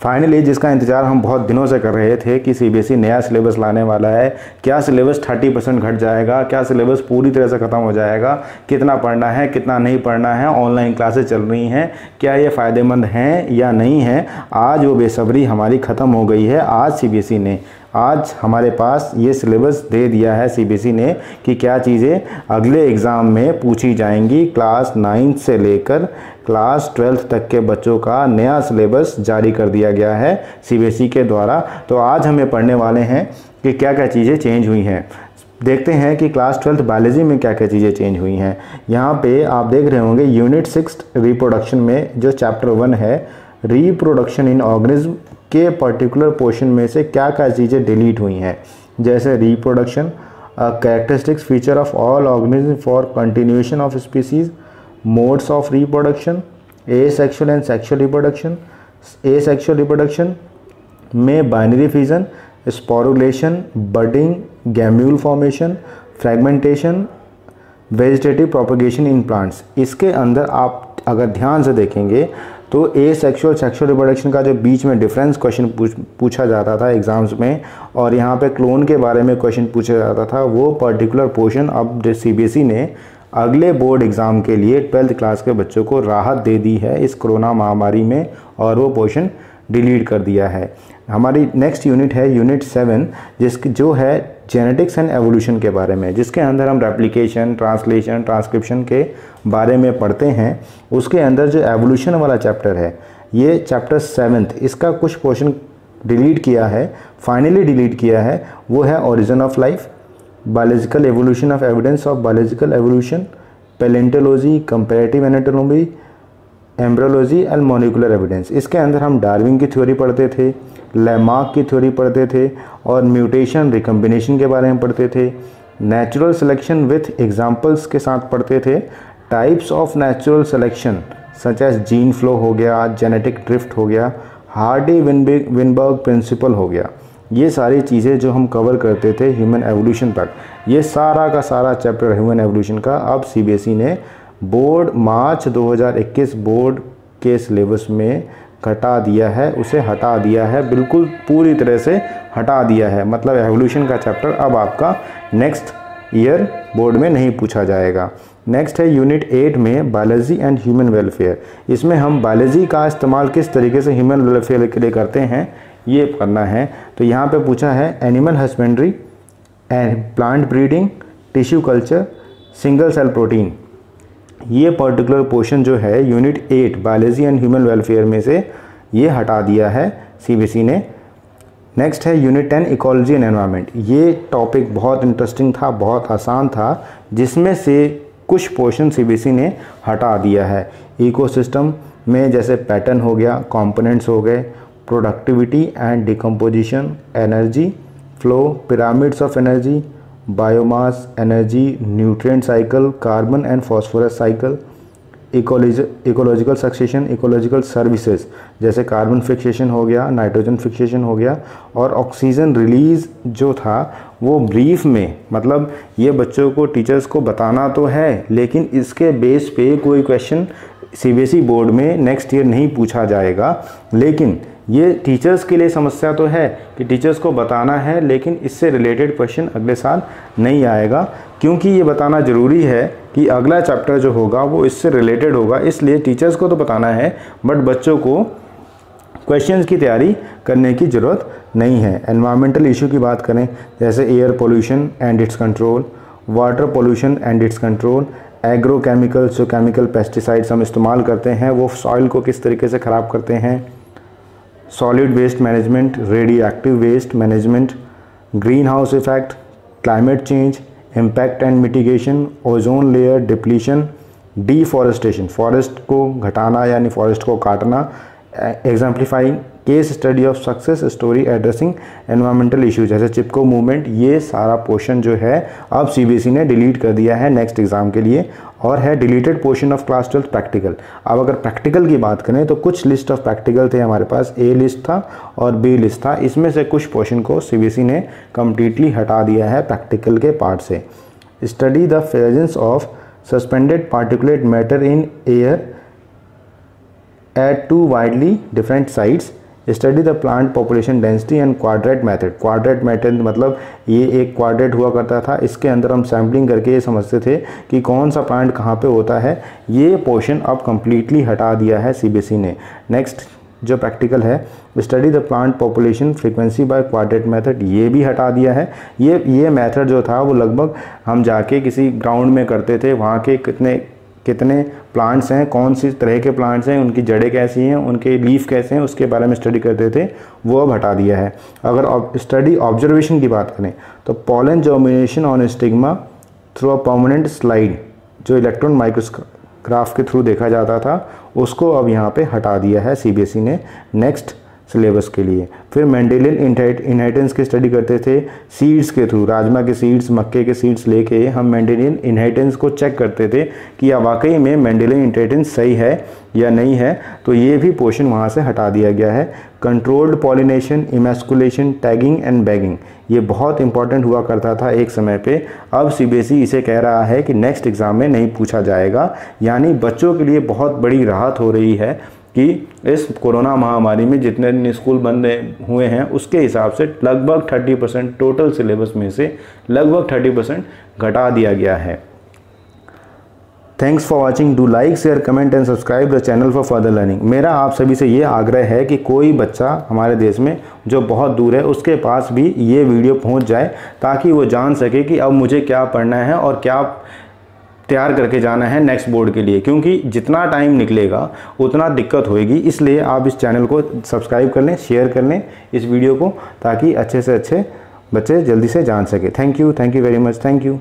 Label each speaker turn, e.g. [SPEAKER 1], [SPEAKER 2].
[SPEAKER 1] Finally जिसका इंतज़ार हम बहुत दिनों से कर रहे थे कि सीबीएसई नया सिलेबस लाने वाला है, क्या सिलेबस 30% घट जाएगा, क्या सिलेबस पूरी तरह से ख़त्म हो जाएगा, कितना पढ़ना है कितना नहीं पढ़ना है, ऑनलाइन क्लासेस चल रही हैं, क्या ये फ़ायदेमंद हैं या नहीं हैं। आज वो बेसब्री हमारी ख़त्म हो गई है। आज सीबीएसई ने आज हमारे पास ये सिलेबस दे दिया है सीबीएसई ने कि क्या चीज़ें अगले एग्ज़ाम में पूछी जाएंगी। क्लास 9 से लेकर क्लास 12 तक के बच्चों का नया सिलेबस जारी कर दिया गया है सीबीएसई के द्वारा। तो आज हमें पढ़ने वाले हैं कि क्या क्या चीज़ें चेंज हुई हैं। देखते हैं कि क्लास 12 बायोलॉजी में क्या क्या चीज़ें चेंज हुई हैं। यहाँ पे आप देख रहे होंगे यूनिट 6 रिप्रोडक्शन में जो चैप्टर 1 है, रिप्रोडक्शन इन ऑर्गेनिज्म के पर्टिकुलर पोर्शन में से क्या क्या चीज़ें डिलीट हुई हैं, जैसे reproduction, characteristics feature of all organism for continuation of species, modes of reproduction, asexual and sexual reproduction. Asexual reproduction में binary fission, sporulation, budding, gemmule formation, fragmentation, vegetative propagation in plants. इसके अंदर आप अगर ध्यान से देखेंगे तो एसेक्सुअल सेक्सुअल रिप्रोडक्शन का जो बीच में डिफरेंस क्वेश्चन पूछा जाता था एग्ज़ाम्स में, और यहाँ पे क्लोन के बारे में क्वेश्चन पूछा जाता था, वो पर्टिकुलर पोर्शन अब सीबीएसई ने अगले बोर्ड एग्ज़ाम के लिए 12th क्लास के बच्चों को राहत दे दी है इस कोरोना महामारी में, और वो पोर्शन डिलीट कर दिया है। हमारी नेक्स्ट यूनिट है यूनिट 7, जिसकी जो है जेनेटिक्स एंड एवोल्यूशन के बारे में, जिसके अंदर हम रेप्लिकेशन, ट्रांसलेशन, ट्रांसक्रिप्शन के बारे में पढ़ते हैं। उसके अंदर जो एवोल्यूशन वाला चैप्टर है, ये चैप्टर 7th, इसका कुछ पोर्शन डिलीट किया है, फाइनली डिलीट किया है। वो है origin of life, biological evolution of evidence of biological evolution, palaeontology, comparative anatomy, embryology and molecular evidence. इसके अंदर हम डार्विन की थ्योरी पढ़ते थे, लैमार्क की थ्योरी पढ़ते थे, और म्यूटेशन रिकम्बिनेशन के बारे में पढ़ते थे। नेचुरल सिलेक्शन विथ एग्जांपल्स के साथ पढ़ते थे। Types of natural selection such as gene flow हो गया, जेनेटिक ड्रिफ्ट हो गया, हार्डी विनबर्ग प्रिंसिपल हो गया। ये सारी चीज़ें जो हम कवर करते थे ह्यूमन एवोल्यूशन तक, ये सारा का सारा चैप्टर ह्यूमन एवोल्यूशन का अब सीबीएसई ने बोर्ड मार्च 2021 बोर्ड के सिलेबस में घटा दिया है, उसे हटा दिया है, बिल्कुल पूरी तरह से हटा दिया है। मतलब एवोल्यूशन का चैप्टर अब आपका नेक्स्ट ईयर बोर्ड में नहीं पूछा जाएगा। नेक्स्ट है यूनिट 8 में बायोलॉजी एंड ह्यूमन वेलफेयर। इसमें हम बायोलॉजी का इस्तेमाल किस तरीके से ह्यूमन वेलफेयर के लिए करते हैं ये करना है। तो यहाँ पे पूछा है animal husbandry and plant breeding, tissue culture, single cell protein. ये पर्टिकुलर पोर्शन जो है unit 8 biology and human welfare में से ये हटा दिया है सीबीएसई ने। नेक्स्ट है यूनिट 10 इकोलॉजी एंड एनवायरनमेंट। ये टॉपिक बहुत इंटरेस्टिंग था, बहुत आसान था, जिसमें से कुछ पोर्शन सीबीएसई ने हटा दिया है। इकोसिस्टम में जैसे पैटर्न हो गया, कंपोनेंट्स हो गए, productivity and decomposition, energy flow, pyramids of energy, biomass, energy, nutrient cycle, carbon and phosphorus cycle, ecological succession, ecological services जैसे कार्बन फिक्सेशन हो गया, नाइट्रोजन फिक्सेशन हो गया, और ऑक्सीजन रिलीज़ जो था वो ब्रीफ में, मतलब ये बच्चों को टीचर्स को बताना तो है, लेकिन इसके बेस पे कोई क्वेश्चन सीबीएसई बोर्ड में नेक्स्ट ईयर नहीं पूछा जाएगा। लेकिन ये टीचर्स के लिए समस्या तो है कि टीचर्स को बताना है, लेकिन इससे रिलेटेड क्वेश्चन अगले साल नहीं आएगा, क्योंकि ये बताना ज़रूरी है कि अगला चैप्टर जो होगा वो इससे रिलेटेड होगा। इसलिए टीचर्स को तो बताना है, बट बच्चों को क्वेश्चंस की तैयारी करने की ज़रूरत नहीं है। एनवायरमेंटल इशू की बात करें, जैसे air pollution and it's control, water pollution and it's control, agro chemicals, जो केमिकल पेस्टिसाइड्स हम इस्तेमाल करते हैं वो सॉइल को किस तरीके से ख़राब करते हैं, solid waste management, radioactive waste management, greenhouse effect, climate change, impact and mitigation, ozone layer depletion, deforestation, forest को घटाना यानी फॉरेस्ट को काटना, exemplifying case study of success story addressing environmental issues जैसे चिपको मूवमेंट। ये सारा portion जो है अब सीबीएसई ने डिलीट कर दिया है नेक्स्ट एग्जाम के लिए, और है deleted portion of class 12 practical. अब अगर प्रैक्टिकल की बात करें तो कुछ लिस्ट ऑफ प्रैक्टिकल थे हमारे पास, ए लिस्ट था और बी लिस्ट था, इसमें से कुछ पोर्शन को सीबीएसई ने कम्प्लीटली हटा दिया है प्रैक्टिकल के पार्ट से। Study the presence of suspended particulate matter in air at two widely different sites study the plant population density and quadrat method. Quadrat method मतलब ये एक क्वाड्रेट हुआ करता था, इसके अंदर हम सैम्पलिंग करके ये समझते थे कि कौन सा प्लांट कहाँ पे होता है। ये पोर्शन अब कम्प्लीटली हटा दिया है सीबीएसई ने। नेक्स्ट जो प्रैक्टिकल है, study the plant population frequency by quadrat method, ये भी हटा दिया है। ये मेथड जो था वो लगभग हम जाके किसी ग्राउंड में करते थे, वहाँ के कितने प्लांट्स हैं, कौन सी तरह के प्लांट्स हैं, उनकी जड़ें कैसी हैं, उनके लीफ कैसे हैं, उसके बारे में स्टडी करते थे, वो अब हटा दिया है। अगर स्टडी ऑब्जर्वेशन की बात करें तो pollen germination on stigma through a permanent slide, जो इलेक्ट्रॉन माइक्रोस्कोप के थ्रू देखा जाता था, उसको अब यहाँ पे हटा दिया है सीबीएसई ने नेक्स्ट सिलेबस के लिए। फिर मेंडेलियन इनहेरिटेंस की स्टडी करते थे सीड्स के थ्रू, राजमा के सीड्स, मक्के के सीड्स लेके हम मेंडेलियन इनहेरिटेंस को चेक करते थे कि या वाकई में मेंडेलियन इनहेरिटेंस सही है या नहीं है, तो ये भी पोर्शन वहाँ से हटा दिया गया है। Controlled pollination, emasculation, tagging and bagging, ये बहुत इंपॉर्टेंट हुआ करता था एक समय पे। अब सीबीएसई इसे कह रहा है कि नेक्स्ट एग्ज़ाम में नहीं पूछा जाएगा, यानी बच्चों के लिए बहुत बड़ी राहत हो रही है कि इस कोरोना महामारी में जितने दिन स्कूल बंद हुए हैं उसके हिसाब से लगभग 30% टोटल सिलेबस में से लगभग 30% घटा दिया गया है। Thanks for watching. Do like, share, comment and subscribe the channel for further learning. मेरा आप सभी से ये आग्रह है कि कोई बच्चा हमारे देश में जो बहुत दूर है उसके पास भी ये वीडियो पहुंच जाए, ताकि वो जान सके कि अब मुझे क्या पढ़ना है और क्या तैयार करके जाना है नेक्स्ट बोर्ड के लिए, क्योंकि जितना टाइम निकलेगा उतना दिक्कत होएगी। इसलिए आप इस चैनल को सब्सक्राइब कर लें, शेयर कर लें इस वीडियो को, ताकि अच्छे से अच्छे बच्चे जल्दी से जान सके। Thank you very much, thank you.